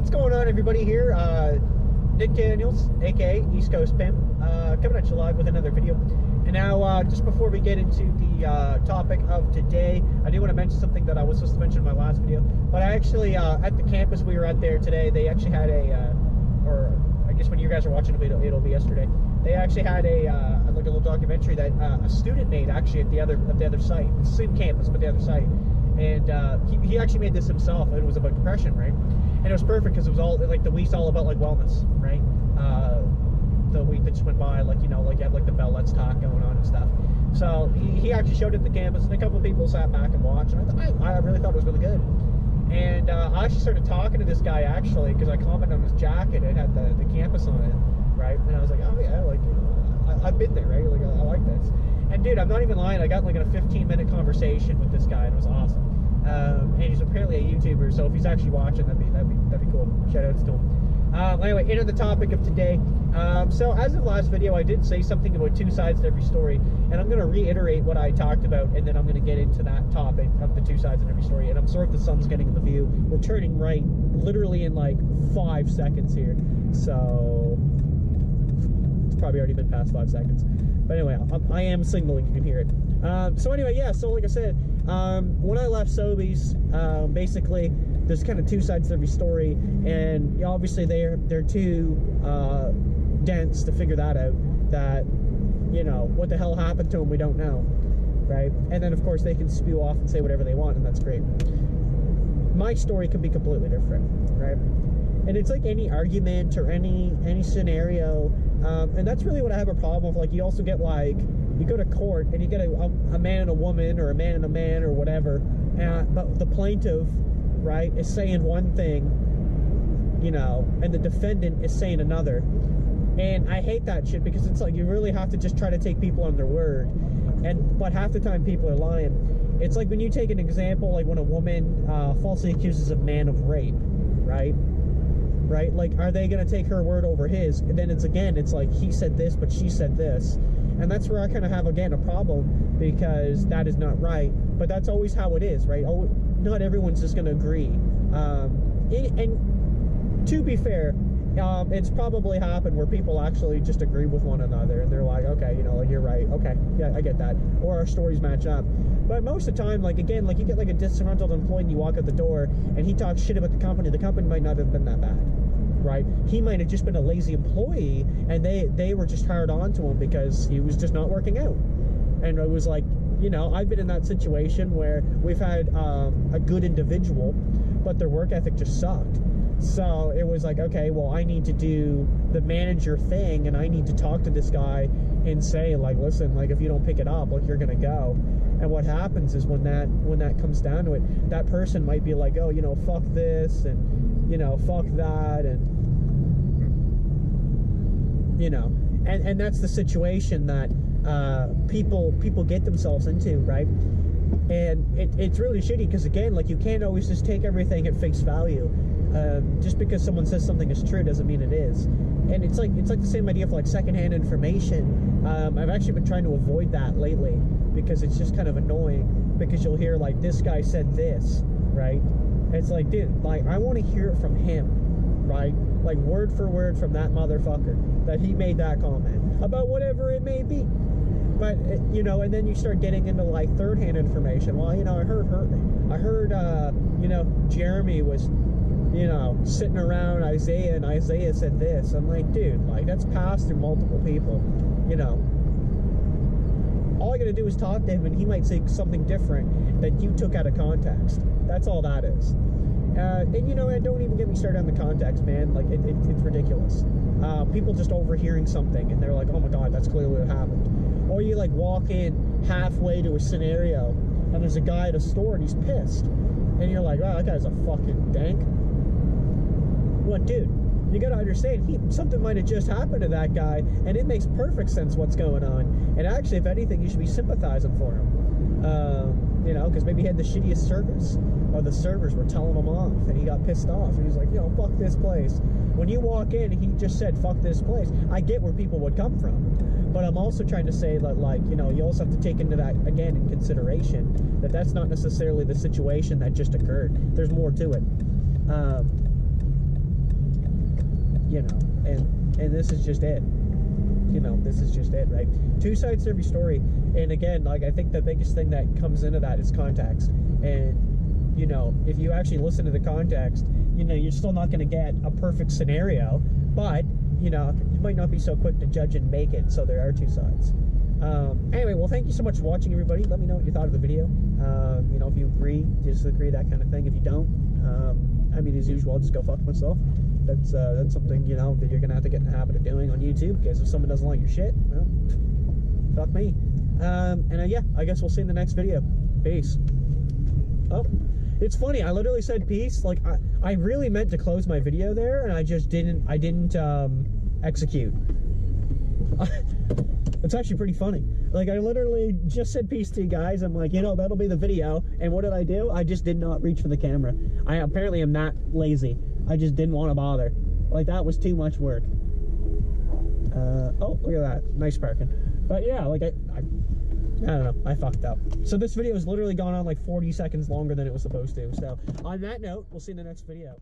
What's going on, everybody? Here, Nick Daniels, aka East Coast Pimp, coming at you live with another video. And now, just before we get into the topic of today, I do want to mention something that I was supposed to mention in my last video. But I actually, at the campus we were at there today, they actually had a, or I guess when you guys are watching the video, it'll be yesterday. They actually had like a little documentary that a student made actually at the other site. It's the same campus, but the other site. And he actually made this himself. It was about depression, right? And it was perfect because it was all like the week's all about like wellness, right? The week that just went by, like, you know, like you have like the Bell Let's Talk going on and stuff. So he actually showed it at the campus, and a couple of people sat back and watched. And I really thought it was really good. And I actually started talking to this guy actually because I commented on his jacket. It had the campus on it, right? And I was like, oh yeah, like, you know, I've been there, right? Like I like this. And dude, I'm not even lying. I got like in a 15-minute conversation with this guy, and it was awesome. And he's apparently a YouTuber, so if he's actually watching, that'd be cool. Shout outs to him. Anyway, into the topic of today. So as of the last video, I did say something about two sides to every story, and I'm going to reiterate what I talked about, and then I'm going to get into that topic of the two sides in every story. And I'm sorry if the sun's getting in the view. We're turning right literally in like 5 seconds here, so it's probably already been past 5 seconds. But anyway, I am signaling, you can hear it. So anyway, yeah, so like I said, when I left Sobeys, basically, there's kind of two sides to every story, and obviously they're too dense to figure that out, that, you know, what the hell happened to them, we don't know, right? And then, of course, they can spew off and say whatever they want, and that's great. My story could be completely different, right? And it's like any argument or any scenario, and that's really what I have a problem with. Like, you also get, like, you go to court and you get a man and a woman, or a man and a man, or whatever, but the plaintiff, right, is saying one thing, you know, and the defendant is saying another. And I hate that shit, because it's like you really have to just try to take people on their word, but half the time people are lying. It's like when you take an example, like when a woman falsely accuses a man of rape, right? Like, are they going to take her word over his? And then it's like he said this, but she said this. And that's where I kind of have, again, a problem, because that is not right. But that's always how it is, right? Oh, not everyone's just going to agree. And to be fair, it's probably happened where people actually just agree with one another, and they're like, okay, you know, like, you're right, okay, yeah, I get that, or our stories match up. But most of the time, like, again, like, you get like a disgruntled employee and you walk out the door and he talks shit about the company might not have been that bad, right? He might have just been a lazy employee, and they were just hired on to him because he was just not working out. And it was like, you know, I've been in that situation where we've had a good individual, but their work ethic just sucked. So it was like, okay, well, I need to do the manager thing, and I need to talk to this guy and say, like, listen, like, if you don't pick it up, like, you're gonna go. And what happens is when that comes down to it, that person might be like, oh, you know, fuck this, and, you know, fuck that, and, you know, and that's the situation that people get themselves into, right? And it's really shitty, because again, like, you can't always just take everything at face value. Just because someone says something is true doesn't mean it is. And it's like the same idea of like secondhand information. I've actually been trying to avoid that lately, because it's just kind of annoying, because you'll hear like, this guy said this, right? And it's like, dude, like, I want to hear it from him, right? Like, word for word from that motherfucker, that he made that comment about whatever it may be. But, you know, and then you start getting into like third-hand information. Well, you know, I heard you know, Jeremy was, you know, sitting around Isaiah, and Isaiah said this. I'm like, dude, like, that's passed through multiple people, you know. All I gotta do is talk to him, and he might say something different that you took out of context. That's all that is. And, you know, and don't even get me started on the context, man. Like, it's ridiculous. People just overhearing something, and they're like, oh my god, that's clearly what happened. Or you, like, walk in halfway to a scenario, and there's a guy at a store, and he's pissed. And you're like, oh, that guy's a fucking dank. Well, dude, you gotta understand, something might have just happened to that guy, and it makes perfect sense what's going on. And actually, if anything, you should be sympathizing for him. You know, because maybe he had the shittiest service, or the servers were telling him off, and he got pissed off, and he's like, yo, fuck this place. When you walk in and he just said, fuck this place, I get where people would come from. But I'm also trying to say that, like, you know, you also have to take into that, again, in consideration, that that's not necessarily the situation that just occurred. There's more to it. you know, and this is just it. You know, this is just it, right? Two sides to every story. And again, like, I think the biggest thing that comes into that is context. And, you know, if you actually listen to the context, you know, you're still not going to get a perfect scenario, but, you know, you might not be so quick to judge and make it. So there are two sides. Anyway, well, thank you so much for watching, everybody. Let me know what you thought of the video. You know, if you agree, disagree, that kind of thing. If you don't, I mean, as usual, I'll just go fuck myself. That's something, you know, that you're gonna have to get in the habit of doing on YouTube, because if someone doesn't like your shit, well, fuck me. Yeah, I guess we'll see you in the next video. Peace. Oh, it's funny, I literally said peace, like, I really meant to close my video there, and I just didn't, execute. It's actually pretty funny. Like, I literally just said peace to you guys. I'm like, you know, that'll be the video. And what did I do? I just did not reach for the camera. I apparently am not lazy. I just didn't want to bother. Like, that was too much work. Oh, look at that. Nice parking. But yeah, like, I don't know. I fucked up. So this video has literally gone on like 40 seconds longer than it was supposed to. So on that note, we'll see you in the next video.